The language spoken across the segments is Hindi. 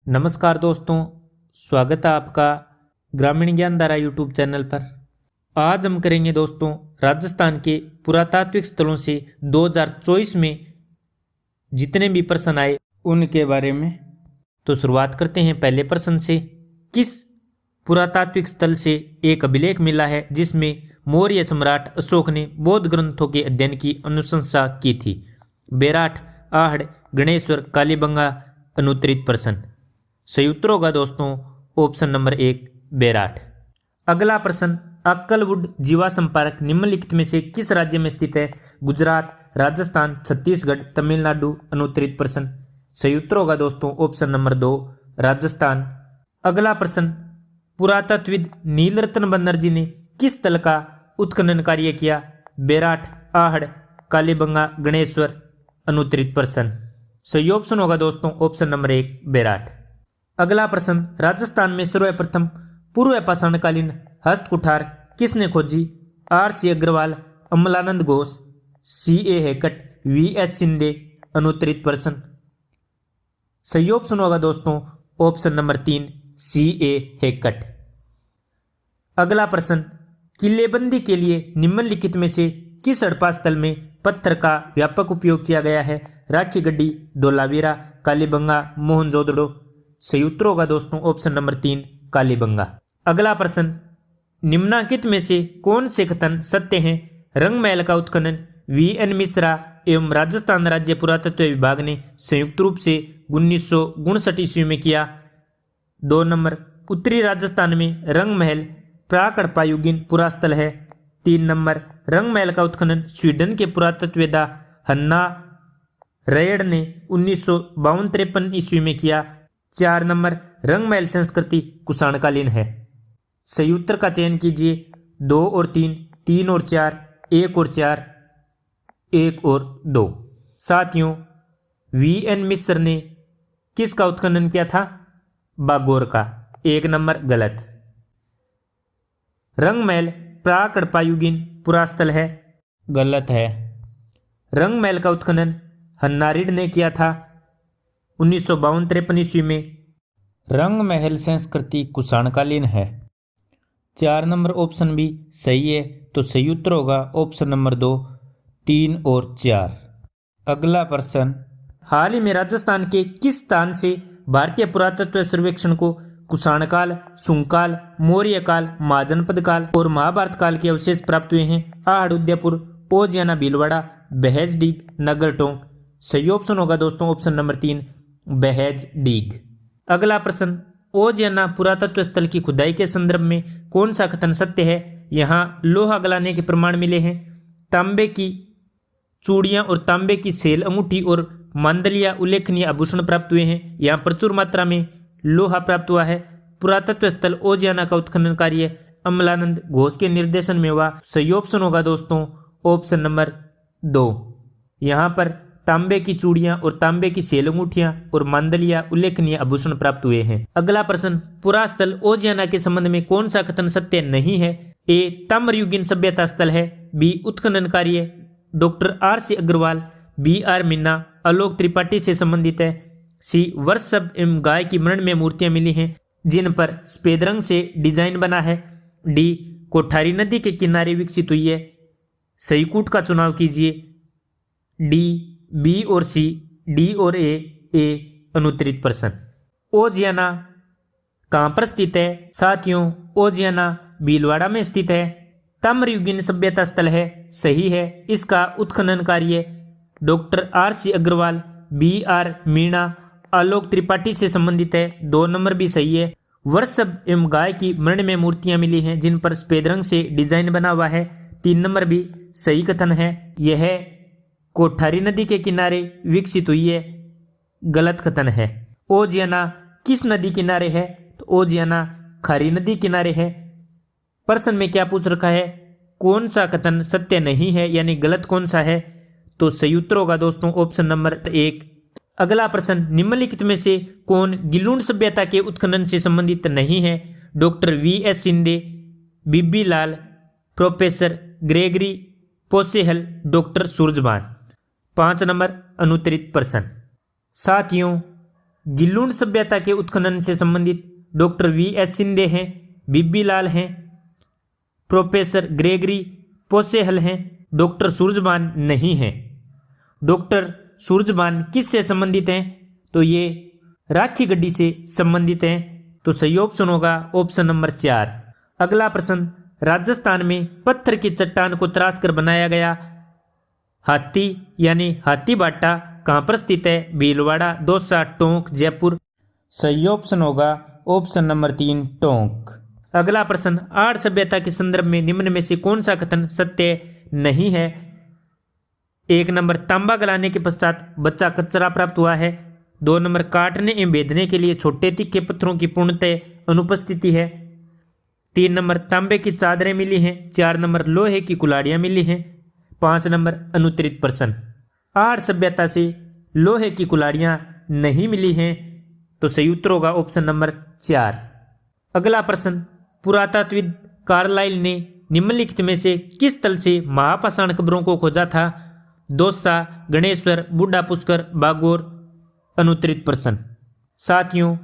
नमस्कार दोस्तों, स्वागत है आपका ग्रामीण ज्ञान धारा यूट्यूब चैनल पर। आज हम करेंगे दोस्तों राजस्थान के पुरातात्विक स्थलों से 2024 में जितने भी प्रश्न आए उनके बारे में। तो शुरुआत करते हैं पहले प्रश्न से। किस पुरातात्विक स्थल से एक अभिलेख मिला है जिसमें मौर्य सम्राट अशोक ने बौद्ध ग्रंथों के अध्ययन की अनुशंसा की थी? बेराट, आहड़, गणेश्वर, कालीबंगा। अनुत्तरित प्रश्न। सही उत्तर होगा दोस्तों ऑप्शन नंबर 1 बेराट। अगला प्रश्न, अक्कलवुड जीवा संपारक निम्नलिखित में से किस राज्य में स्थित है? गुजरात, राजस्थान, छत्तीसगढ़, तमिलनाडु। अनुत्तरित प्रश्न। सही उत्तर होगा दोस्तों ऑप्शन नंबर 2 राजस्थान। अगला प्रश्न, पुरातत्वविद नीलरत्न बनर्जी ने किस स्थल का उत्खनन कार्य किया? बेराट, आहड़, कालीबंगा, गणेश्वर। अनुत्तरित प्रश्न। सही ऑप्शन होगा दोस्तों ऑप्शन नंबर 1 बेराट। अगला प्रश्न, राजस्थान में सर्वप्रथम पूर्व पाषाणकालीन हस्त कुठार किसने खोजी? R C. Agrawal, Amalananda Ghosh, C.A. Hackett, V.S. Shinde. अनुत्तरित प्रश्न। सही ऑप्शन होगा दोस्तों ऑप्शन नंबर 3 C.A. हैकट। अगला प्रश्न, किलेबंदी के लिए निम्नलिखित में से किस हड़प्पा स्थल में पत्थर का व्यापक उपयोग किया गया है? राखी गड्ढी, धोलावीरा, कालीबंगा, मोहनजोदड़ो। सही उत्तर होगा दोस्तों ऑप्शन नंबर 3 कालीबंगा। अगला प्रश्न, निम्नलिखित में से कौन से कथन सत्य हैं? रंगमहल का उत्खनन V.N. मिश्रा एवं राजस्थान राज्य पुरातत्व विभाग ने संयुक्त रूप से 1959 ईस्वी में किया। 2 नंबर, उत्तरी राजस्थान में रंगमहल प्राक हड़प्पायुगीन पुरास्थल है। 3 नंबर, रंगमहल का उत्खनन स्वीडन के पुरातत्ववेत्ता हन्ना रयड ने 1952-53 ईस्वी में किया। 4 नंबर, रंगमहल संस्कृति कुषाणकालीन है। सही उत्तर का चयन कीजिए। 2 और 3, 3 और 4, 1 और 4, 1 और 2। साथियों, V.N. मिश्र ने किसका उत्खनन किया था? बागौर का। 1 नंबर गलत। रंगमहल प्राक हड़प्पायुगीन पुरास्थल है, गलत है। रंगमहल का उत्खनन हन्नारिड ने किया था 1952-53 ईस्वी में। रंगमहल संस्कृति कुषाणकालीन है। 4 नंबर ऑप्शन भी सही है, तो सही उत्तर होगा ऑप्शन नंबर 2, 3 और 4। अगला प्रश्न, हाल ही में राजस्थान के किस स्थान से भारतीय पुरातत्व सर्वेक्षण को कुषाणकाल, शुंगकाल, मौर्यकाल, महाजनपद काल और महाभारत काल के अवशेष प्राप्त हुए हैं? आहड़, उदयपुर, ओजियाना, भीलवाड़ा, बहेजडीग, नगरटोंक। सही ऑप्शन होगा दोस्तों ऑप्शन नंबर 3 बहेजडीग। अगला प्रश्न, ओजियाना पुरातत्व स्थल की खुदाई के संदर्भ में कौन सा कथन सत्य है? यहाँ लोहा गलाने के प्रमाण मिले हैं। तांबे की चूड़ियां और तांबे की सेल अंगूठी और मांदलिया उल्लेखनीय आभूषण प्राप्त हुए हैं। यहाँ प्रचुर मात्रा में लोहा प्राप्त हुआ है। पुरातत्व स्थल ओजियाना का उत्खनन कार्य अमलानंद घोष के निर्देशन में हुआ। सही ऑप्शन होगा दोस्तों ऑप्शन नंबर 2। यहाँ पर तांबे की चूड़ियां और तांबे की सेल अंगूठियां और मांदलिया उल्लेखनीय आभूषण प्राप्त हुए हैं। अगला प्रश्न, पुरास्थल ओजियाना के संबंध में कौन सा कथन सत्य नहीं है? A. ताम्रयुगीन सभ्यता स्थल है। B. उत्खनन कार्य doctor R.C. Agrawal, B.R. Meena, Alok Tripathi से संबंधित है। C. वर्षभ एवं गाय की मृण में मूर्तियां मिली हैं जिन पर सफेद रंग से डिजाइन बना है। D. कोठारी नदी के किनारे विकसित हुई है। सही कूट का चुनाव कीजिए। D, B और C, D और A। अनुत्तरित प्रश्न। ओजियाना कहाँ पर स्थित है? साथियों, ओजियाना भीलवाड़ा में स्थित है। ताम्रयुगीन सभ्यता स्थल है, सही है। इसका उत्खनन कार्य doctor R.C. Agrawal, B.R. Meena, Alok Tripathi से संबंधित है। 2 नंबर भी सही है। वर्षभ एवं गाय की मृण में मूर्तियां मिली हैं जिन पर सफेद रंग से डिजाइन बना हुआ है। 3 नंबर भी सही कथन है। यह कोठारी नदी के किनारे विकसित हुई है, गलत कथन है। ओजियाना किस नदी किनारे है? तो ओजियाना खारी नदी किनारे है। प्रश्न में क्या पूछ रखा है? कौन सा कथन सत्य नहीं है, यानी गलत कौन सा है? तो सही उत्तर होगा दोस्तों ऑप्शन नंबर 1। अगला प्रश्न, निम्नलिखित में से कौन गिलूण सभ्यता के उत्खनन से संबंधित नहीं है? Doctor V.S. Shinde, B B Lal, professor Gregory Possehl, doctor Surajbhan. 5 number अनुत्तरित प्रश्न। साथियों, गिल्लून सभ्यता के उत्खनन से संबंधित डॉक्टर वी.एस. शिंदे हैं, बीबी लाल हैं, प्रोफेसर ग्रेगरी पोसेहल हैं, डॉक्टर सूरजबान नहीं हैं। डॉक्टर सूरजबान किससे संबंधित हैं? तो ये राखी गड्डी से संबंधित हैं। तो सही ऑप्शन होगा ऑप्शन नंबर 4। अगला प्रश्न, राजस्थान में पत्थर की चट्टान को तराश कर बनाया गया हाथी यानी हाथी बाटा कहाँ पर स्थित है? भीलवाड़ा, दौसा, टोंक, जयपुर। सही ऑप्शन होगा ऑप्शन नंबर 3 टोंक। अगला प्रश्न, आर्य सभ्यता के संदर्भ में निम्न में से कौन सा कथन सत्य नहीं है? 1 नंबर, तांबा गलाने के पश्चात बच्चा कचरा प्राप्त हुआ है। 2 नंबर, काटने एवं भेदने के लिए छोटे तीखे पत्थरों की पूर्णतः अनुपस्थिति है। 3 नंबर, तांबे की चादरें मिली हैं। 4 नंबर, लोहे की कुल्हाड़ियां मिली हैं। 5 नंबर, अनुत्तरित प्रश्न, आर्य सभ्यता से लोहे की कुल्हाड़ियां नहीं मिली हैं। तो सही उत्तर होगा ऑप्शन नंबर 4। अगला प्रश्न, पुरातत्वविद कार्लाइल ने निम्नलिखित में से किस स्थल से महापाषाण कब्रों को खोजा था? दौसा, गणेश्वर, बूढ़ा पुष्कर, बागोर। अनुत्तरित प्रश्न, साथियों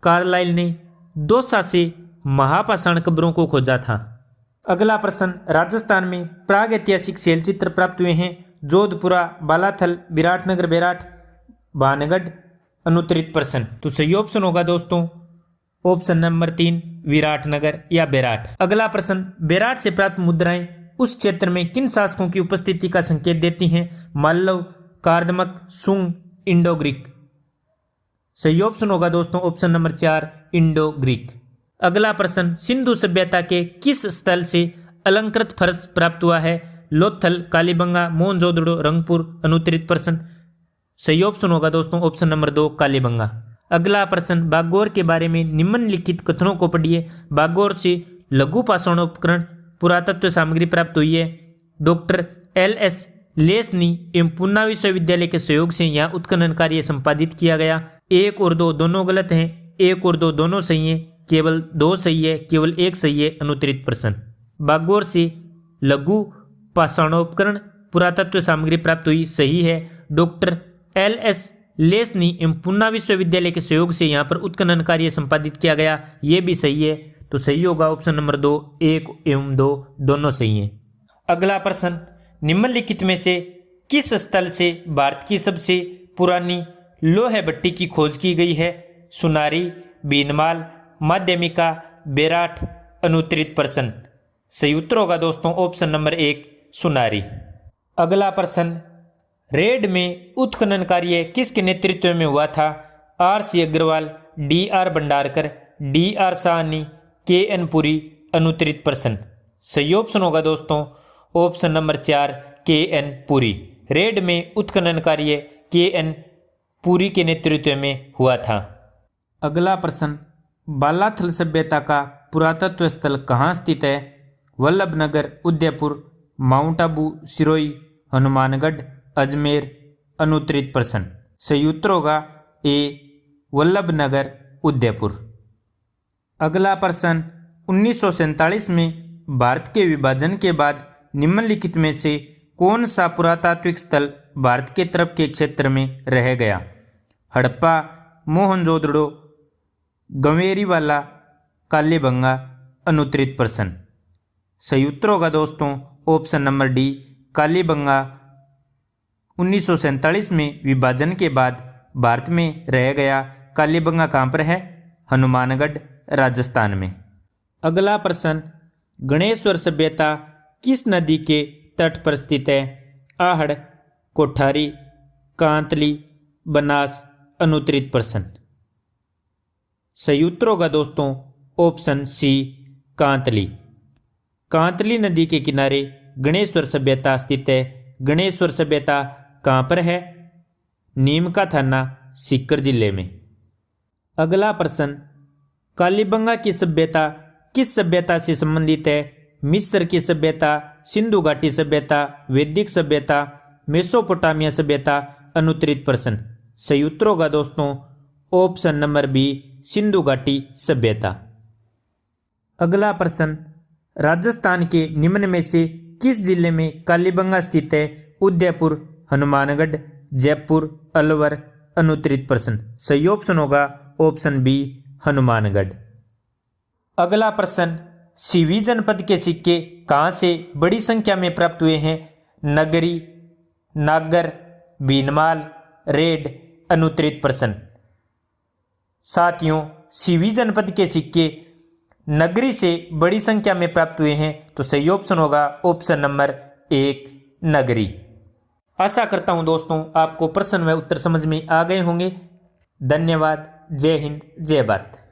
कार्लाइल ने दौसा से महापाषाण कब्रों को खोजा था। अगला प्रश्न, राजस्थान में प्रागैतिहासिक शैल चित्र प्राप्त हुए हैं। जोधपुरा, बालाथल, विराटनगर, बेराट, भानगढ़। अनुत्तरित प्रश्न, तो सही ऑप्शन होगा दोस्तों ऑप्शन नंबर 3 विराटनगर या बेराट। अगला प्रश्न, बेराट से प्राप्त मुद्राएं उस क्षेत्र में किन शासकों की उपस्थिति का संकेत देती हैं? माल्लव, कार्दमक, शुंग, इंडो ग्रीक। सही ऑप्शन होगा दोस्तों ऑप्शन नंबर 4 इंडो ग्रीक। अगला प्रश्न, सिंधु सभ्यता के किस स्थल से अलंकृत फर्श प्राप्त हुआ है? लोथल, कालीबंगा, मोहनजोदड़ो, रंगपुर। अनुत्तरित प्रश्न, सही ऑप्शन होगा दोस्तों ऑप्शन नंबर 2 कालीबंगा। अगला प्रश्न, बागोर के बारे में निम्नलिखित कथनों को पढ़िए। बागोर से लघु पाषाणोपकरण पुरातत्व सामग्री प्राप्त हुई है। Doctor LS. लेसनी एवं पूना विश्वविद्यालय के सहयोग से यहाँ उत्खनन कार्य संपादित किया गया। 1 और 2 दोनों गलत हैं, 1 और 2 दोनों सही हैं, केवल 2 सही है, केवल 1 सही है। अनुत्तरित प्रश्न, बागोर से लघु पाषाणोपकरण पुरातत्व सामग्री प्राप्त हुई, सही है। Doctor LS. लेसनी एवं पूना विश्वविद्यालय के सहयोग से यहाँ पर उत्खनन कार्य संपादित किया गया, ये भी सही है। तो सही होगा ऑप्शन नंबर 2, 1 एवं 2 दोनों सही हैं। अगला प्रश्न, निम्नलिखित में से किस स्थल से भारत की सबसे पुरानी लोहे भट्टी की खोज की गई है? सुनारी, बीनमाल, माध्यमिका, बेराट। अनुत्तरित प्रश्न, सही उत्तर होगा दोस्तों ऑप्शन नंबर 1 सुनारी। अगला प्रश्न, रेड में उत्खनन कार्य किसके नेतृत्व में हुआ था? R C. Agrawal, D R. Bhandarkar, D R. Sahni, K N. Puri. अनुत्तरित प्रश्न, सही ऑप्शन होगा दोस्तों option number 4 K N. Puri. Rairh में उत्खनन कार्य के.एन. पुरी के नेतृत्व में हुआ था। अगला प्रश्न, बालाथल सभ्यता का पुरातत्व स्थल कहाँ स्थित है? वल्लभनगर, उदयपुर, माउंट आबू, सिरोही, हनुमानगढ़, अजमेर। अनुत्तरित प्रश्न, सही उत्तर होगा ए वल्लभनगर, उदयपुर। अगला प्रश्न, 1947 में भारत के विभाजन के बाद निम्नलिखित में से कौन सा पुरातात्विक स्थल भारत के तरफ के क्षेत्र में रह गया? हड़प्पा, मोहनजोदड़ो, गंवेरीवाला, कालीबंगा। अनुत्तरित प्रश्न, सही उत्तर होगा दोस्तों ऑप्शन नंबर डी कालीबंगा। 1947 में विभाजन के बाद भारत में रह गया। कालीबंगा कहाँ पर है? हनुमानगढ़, राजस्थान में। अगला प्रश्न, गणेश्वर सभ्यता किस नदी के तट पर स्थित है? आहड़, कोठारी, कांतली, बनास। अनुत्तरित प्रश्न, सही उत्तर होगा दोस्तों ऑप्शन सी कांतली। कांतली नदी के किनारे गणेश्वर सभ्यता स्थित है। गणेश्वर सभ्यता कहाँ पर है? नीम का थाना, सीकर जिले में। अगला प्रश्न, कालीबंगा की सभ्यता किस सभ्यता से संबंधित है? मिस्र की सभ्यता, सिंधु घाटी सभ्यता, वैदिक सभ्यता, मेसोपोटामिया सभ्यता। अनुत्तरित प्रश्न, सही उत्तर होगा दोस्तों ऑप्शन नंबर बी सिंधु घाटी सभ्यता। अगला प्रश्न, राजस्थान के निम्न में से किस जिले में कालीबंगा स्थित है? उदयपुर, हनुमानगढ़, जयपुर, अलवर। अनुत्तरित प्रश्न। सही ऑप्शन होगा ऑप्शन बी हनुमानगढ़। अगला प्रश्न, सीवी जनपद के सिक्के कहाँ से बड़ी संख्या में प्राप्त हुए हैं? नगरी, नागर, भीनमाल, रेड, अनुत्तरित प्रश्न। साथियों, सीवी जनपद के सिक्के नगरी से बड़ी संख्या में प्राप्त हुए हैं, तो सही ऑप्शन होगा ऑप्शन नंबर 1 नगरी। आशा करता हूं दोस्तों आपको प्रश्न व उत्तर समझ में आ गए होंगे। धन्यवाद। जय हिंद, जय भारत।